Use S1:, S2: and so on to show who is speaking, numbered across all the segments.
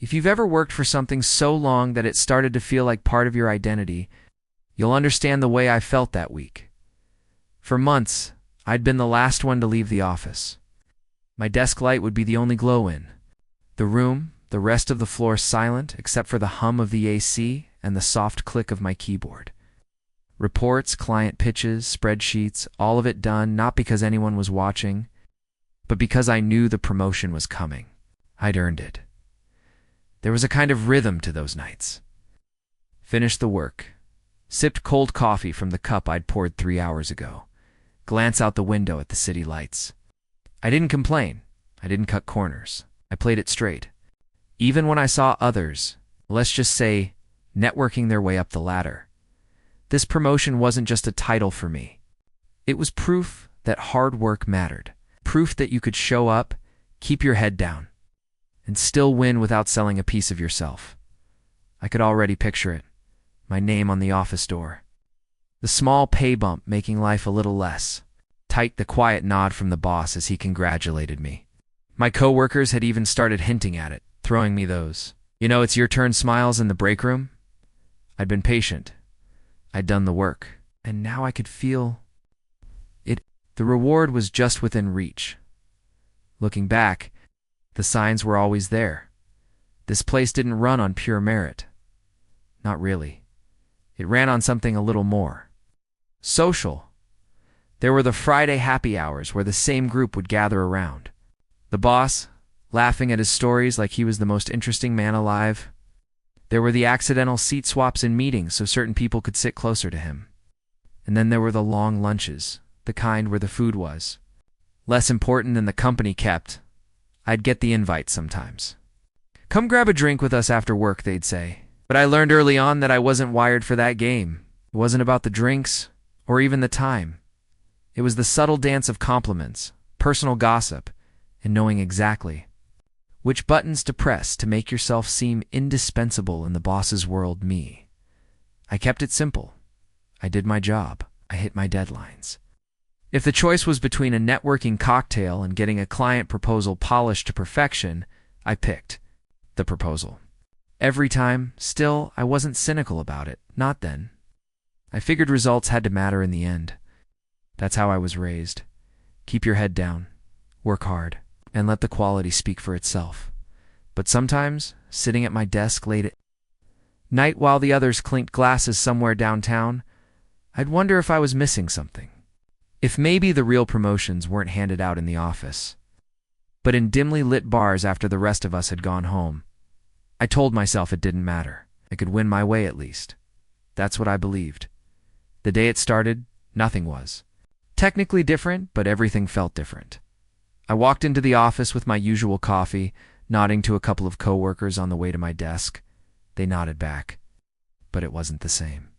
S1: If you've ever worked for something so long that it started to feel like part of your identity, you'll understand the way I felt that week. For months, I'd been the last one to leave the office. My desk light would be the only glow in. The room, the rest of the floor silent except for the hum of the AC and the soft click of my keyboard. Reports, client pitches, spreadsheets, all of it done not because anyone was watching, but because I knew the promotion was coming. I'd earned it. There was a kind of rhythm to those nights. Finished the work. Sipped cold coffee from the cup I'd poured 3 hours ago. Glance out the window at the city lights. I didn't complain. I didn't cut corners. I played it straight. Even when I saw others, let's just say, networking their way up the ladder. This promotion wasn't just a title for me. It was proof that hard work mattered. Proof that you could show up, keep your head down, and still win without selling a piece of yourself. I could already picture it. My name on the office door. The small pay bump making life a little less. Tight the quiet nod from the boss as he congratulated me. My coworkers had even started hinting at it, throwing me those, it's your turn smiles in the break room. I'd been patient. I'd done the work, and now I could feel it. The reward was just within reach. Looking back, the signs were always there. This place didn't run on pure merit. Not really. It ran on something a little more. Social. There were the Friday happy hours where the same group would gather around. The boss, laughing at his stories like he was the most interesting man alive. There were the accidental seat swaps in meetings so certain people could sit closer to him. And then there were the long lunches, the kind where the food was less important than the company kept. I'd get the invite sometimes. Come grab a drink with us after work, they'd say. But I learned early on that I wasn't wired for that game. It wasn't about the drinks or even the time. It was the subtle dance of compliments, personal gossip, and knowing exactly which buttons to press to make yourself seem indispensable in the boss's world. Me. I kept it simple. I did my job. I hit my deadlines. If the choice was between a networking cocktail and getting a client proposal polished to perfection, I picked the proposal. Every time, still, I wasn't cynical about it. Not then. I figured results had to matter in the end. That's how I was raised. Keep your head down. Work hard. And let the quality speak for itself. But sometimes, sitting at my desk late at night while the others clinked glasses somewhere downtown, I'd wonder if I was missing something. If maybe the real promotions weren't handed out in the office, but in dimly lit bars after the rest of us had gone home. I told myself it didn't matter. I could win my way at least. That's what I believed. The day it started, nothing was. Technically different, but everything felt different. I walked into the office with my usual coffee, nodding to a couple of coworkers on the way to my desk. They nodded back, but it wasn't the same.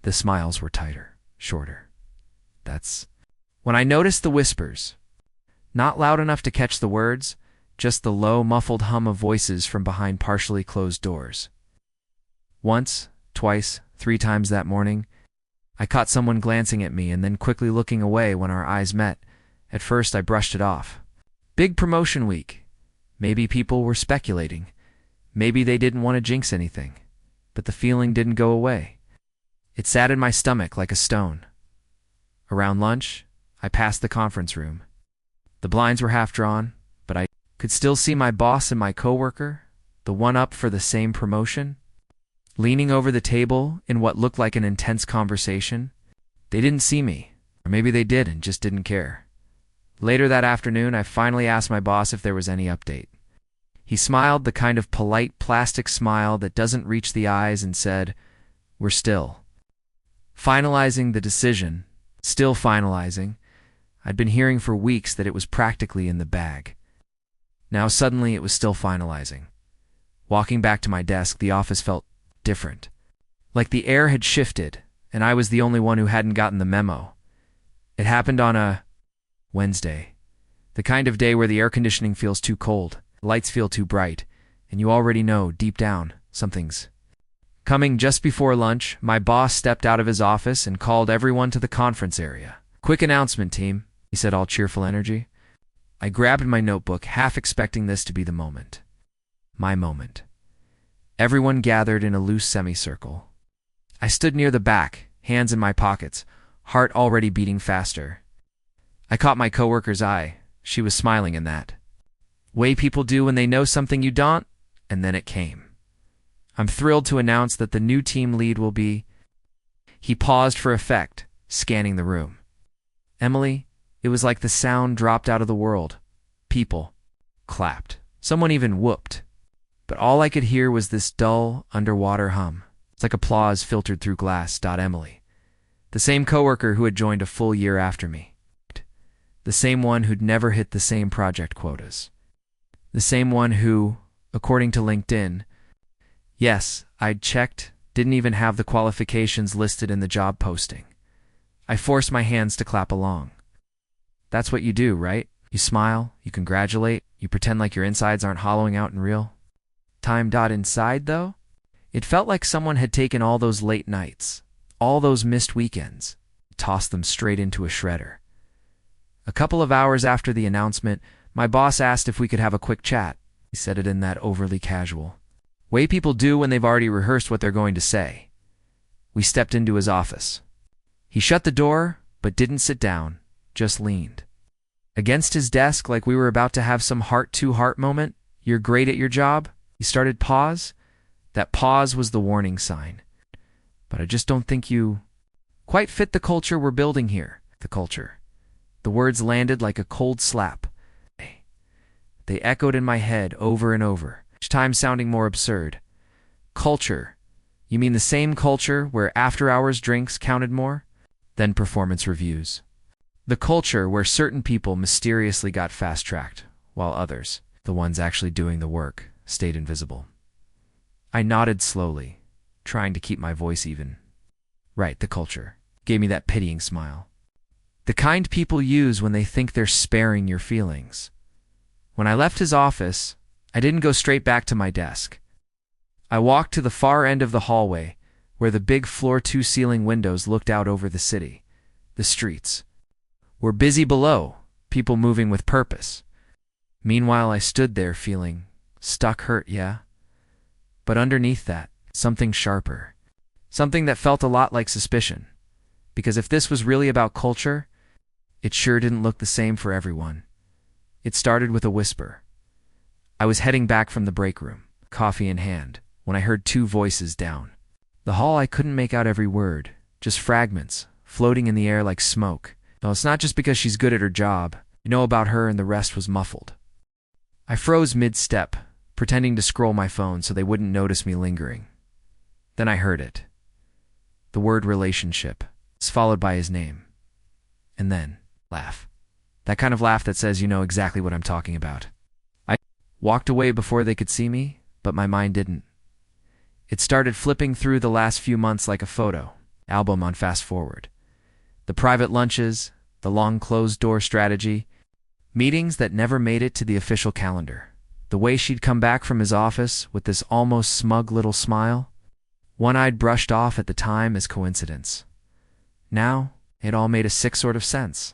S1: The smiles were tighter, shorter. That's when I noticed the whispers. Not loud enough to catch the words, just the low, muffled hum of voices from behind partially closed doors. Once, twice, 3 times that morning, I caught someone glancing at me and then quickly looking away when our eyes met. At first, I brushed it off. Big promotion week. Maybe people were speculating. Maybe they didn't want to jinx anything. But the feeling didn't go away. It sat in my stomach like a stone. Around lunch, I passed the conference room. The blinds were half drawn, but I could still see my boss and my coworker, the one up for the same promotion, leaning over the table in what looked like an intense conversation. They didn't see me, or maybe they did and just didn't care. Later that afternoon, I finally asked my boss if there was any update. He smiled the kind of polite plastic smile that doesn't reach the eyes and said, "We're still finalizing the decision, still finalizing." I'd been hearing for weeks that it was practically in the bag. Now suddenly it was still finalizing. Walking back to my desk, the office felt different. Like the air had shifted, and I was the only one who hadn't gotten the memo. It happened on a Wednesday. The kind of day where the air conditioning feels too cold, lights feel too bright, and you already know, deep down, something's coming. Just before lunch, my boss stepped out of his office and called everyone to the conference area. "Quick announcement, team," he said, all cheerful energy. I grabbed my notebook, half expecting this to be the moment. My moment. Everyone gathered in a loose semicircle. I stood near the back, hands in my pockets, heart already beating faster. I caught my coworker's eye. She was smiling in that way people do when they know something you don't, and then it came. I'm thrilled to announce that the new team lead will be... He paused for effect, scanning the room. Emily, it was like the sound dropped out of the world. People clapped. Someone even whooped. But all I could hear was this dull, underwater hum. It's like applause filtered through glass. Emily. The same coworker who had joined a full year after me. The same one who'd never hit the same project quotas. The same one who, according to LinkedIn, yes, I'd checked, didn't even have the qualifications listed in the job posting. I forced my hands to clap along. That's what you do, right? You smile, you congratulate, you pretend like your insides aren't hollowing out in real time. Inside, though, it felt like someone had taken all those late nights, all those missed weekends, tossed them straight into a shredder. A couple of hours after the announcement, my boss asked if we could have a quick chat. He said it in that overly casual way people do when they've already rehearsed what they're going to say. We stepped into his office. He shut the door, but didn't sit down, just leaned against his desk like we were about to have some heart-to-heart moment. You're great at your job. He started. Pause. That pause was the warning sign. But I just don't think you quite fit the culture we're building here. The culture. The words landed like a cold slap. They echoed in my head over and over, each time sounding more absurd. Culture. You mean the same culture where after-hours drinks counted more than performance reviews? The culture where certain people mysteriously got fast-tracked, while others, the ones actually doing the work, stayed invisible. I nodded slowly, trying to keep my voice even. Right, the culture. Gave me that pitying smile. The kind people use when they think they're sparing your feelings. When I left his office, I didn't go straight back to my desk. I walked to the far end of the hallway, where the big floor-to-ceiling windows looked out over the city. The streets were busy below, people moving with purpose. Meanwhile, I stood there feeling stuck, hurt, yeah. But underneath that, something sharper. Something that felt a lot like suspicion. Because if this was really about culture, it sure didn't look the same for everyone. It started with a whisper. I was heading back from the break room, coffee in hand, when I heard two voices down the hall. I couldn't make out every word, just fragments, floating in the air like smoke. No, it's not just because she's good at her job. You know about her, and the rest was muffled. I froze mid-step, pretending to scroll my phone so they wouldn't notice me lingering. Then I heard it. The word relationship, followed by his name. And then, laugh. That kind of laugh that says you know exactly what I'm talking about. I walked away before they could see me, but my mind didn't. It started flipping through the last few months like a photo album on fast forward. The private lunches, the long closed-door strategy, meetings that never made it to the official calendar. The way she'd come back from his office with this almost smug little smile, one I'd brushed off at the time as coincidence. Now, it all made a sick sort of sense.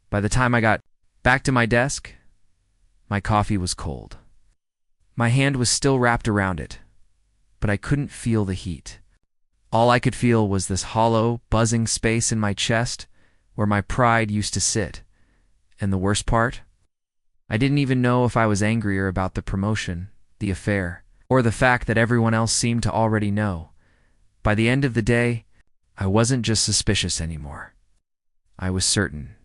S1: By the time I got back to my desk, my coffee was cold. My hand was still wrapped around it, but I couldn't feel the heat. All I could feel was this hollow, buzzing space in my chest where my pride used to sit. And the worst part? I didn't even know if I was angrier about the promotion, the affair, or the fact that everyone else seemed to already know. By the end of the day, I wasn't just suspicious anymore. I was certain.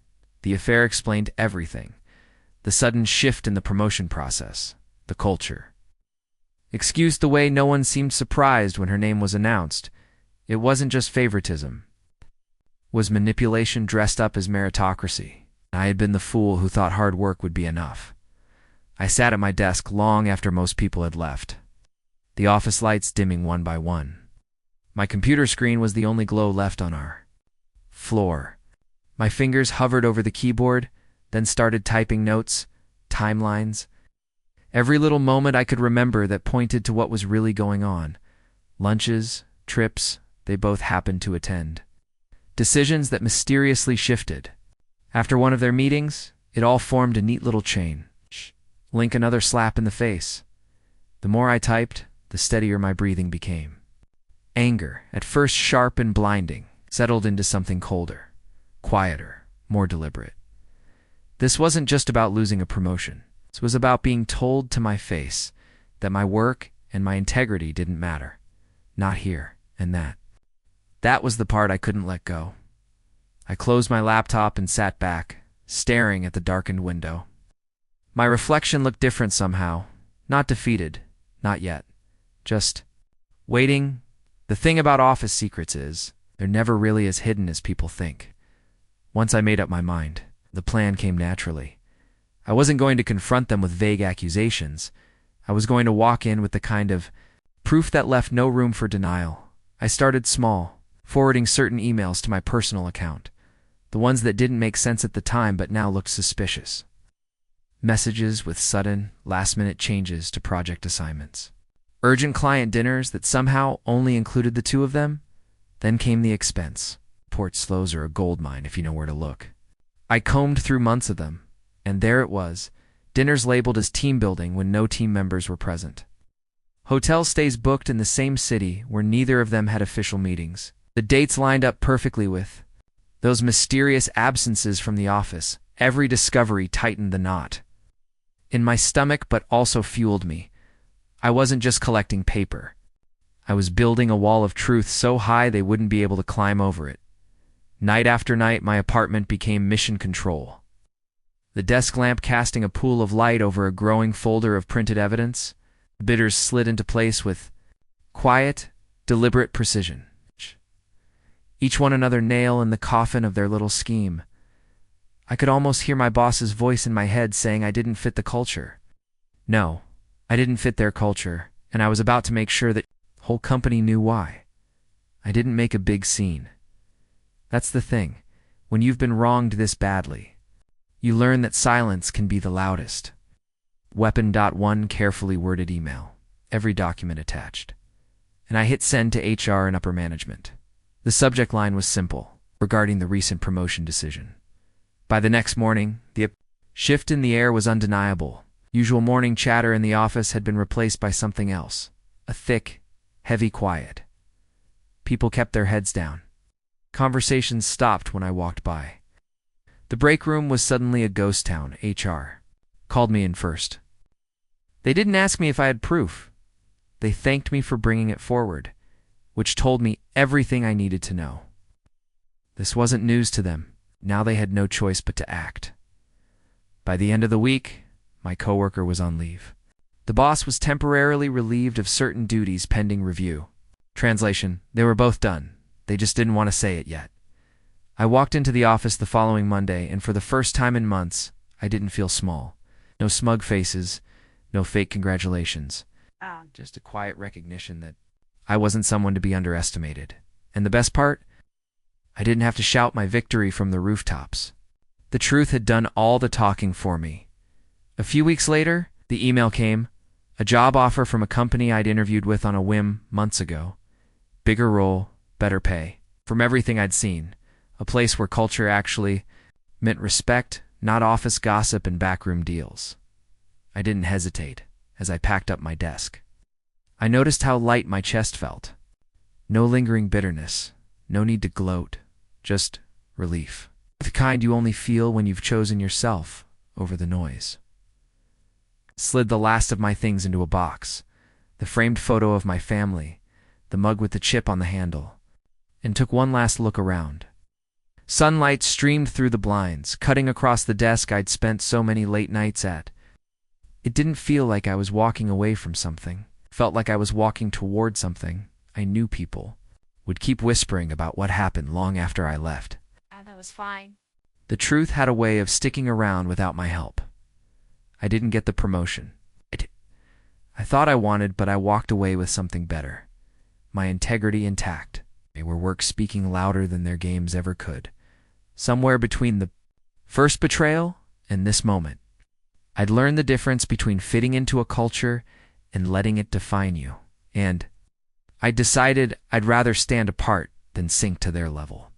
S1: The affair explained everything. The sudden shift in the promotion process, the culture. Excused the way no one seemed surprised when her name was announced. It wasn't just favoritism. It was manipulation dressed up as meritocracy. I had been the fool who thought hard work would be enough. I sat at my desk long after most people had left, the office lights dimming one by one. My computer screen was the only glow left on our floor. My fingers hovered over the keyboard, then started typing notes, timelines. Every little moment I could remember that pointed to what was really going on. Lunches, trips, they both happened to attend. Decisions that mysteriously shifted. After one of their meetings, it all formed a neat little chain. Link another slap in the face. The more I typed, the steadier my breathing became. Anger, at first sharp and blinding, settled into something colder, quieter, more deliberate. This wasn't just about losing a promotion. This was about being told to my face that my work and my integrity didn't matter. Not here and that. That was the part I couldn't let go. I closed my laptop and sat back, staring at the darkened window. My reflection looked different somehow. Not defeated. Not yet. Just waiting. The thing about office secrets is, they're never really as hidden as people think. Once I made up my mind, the plan came naturally. I wasn't going to confront them with vague accusations. I was going to walk in with the kind of proof that left no room for denial. I started small, forwarding certain emails to my personal account, the ones that didn't make sense at the time but now looked suspicious. Messages with sudden, last-minute changes to project assignments. Urgent client dinners that somehow only included the two of them. Then came the expense. Port slows are a goldmine if you know where to look. I combed through months of them, and there it was, dinners labeled as team building when no team members were present. Hotel stays booked in the same city where neither of them had official meetings. The dates lined up perfectly with those mysterious absences from the office. Every discovery tightened the knot in my stomach but also fueled me. I wasn't just collecting paper. I was building a wall of truth so high they wouldn't be able to climb over it. Night after night, my apartment became mission control. The desk lamp casting a pool of light over a growing folder of printed evidence. The bidders slid into place with quiet, deliberate precision. Each one another nail in the coffin of their little scheme. I could almost hear my boss's voice in my head saying I didn't fit the culture. No, I didn't fit their culture, and I was about to make sure that the whole company knew why. I didn't make a big scene. That's the thing. When you've been wronged this badly, you learn that silence can be the loudest. Weapon.1 carefully worded email, every document attached. And I hit send to HR and upper management. The subject line was simple, regarding the recent promotion decision. By the next morning, the shift in the air was undeniable. Usual morning chatter in the office had been replaced by something else, a thick, heavy quiet. People kept their heads down. Conversations stopped when I walked by. The break room was suddenly a ghost town. HR called me in first. They didn't ask me if I had proof. They thanked me for bringing it forward, which told me everything I needed to know. This wasn't news to them. Now they had no choice but to act. By the end of the week, my coworker was on leave. The boss was temporarily relieved of certain duties pending review. Translation, they were both done. They just didn't want to say it yet. I walked into the office the following Monday, and for the first time in months, I didn't feel small. No smug faces, no fake congratulations. Just a quiet recognition that I wasn't someone to be underestimated. And the best part? I didn't have to shout my victory from the rooftops. The truth had done all the talking for me. A few weeks later, the email came, a job offer from a company I'd interviewed with on a whim months ago. Bigger role, better pay. From everything I'd seen, a place where culture actually meant respect, not office gossip and backroom deals. I didn't hesitate as I packed up my desk. I noticed how light my chest felt. No lingering bitterness, no need to gloat, just relief. The kind you only feel when you've chosen yourself over the noise. Slid the last of my things into a box, the framed photo of my family, the mug with the chip on the handle, and took one last look around. Sunlight streamed through the blinds, cutting across the desk I'd spent so many late nights at. It didn't feel like I was walking away from something. It felt like I was walking toward something. I knew people would keep whispering about what happened long after I left.
S2: That was fine.
S1: The truth had a way of sticking around without my help. I didn't get the promotion. I thought I wanted, but I walked away with something better. My integrity intact. They were work speaking louder than their games ever could. Somewhere between the first betrayal and this moment, I'd learned the difference between fitting into a culture and letting it define you. And I decided I'd rather stand apart than sink to their level.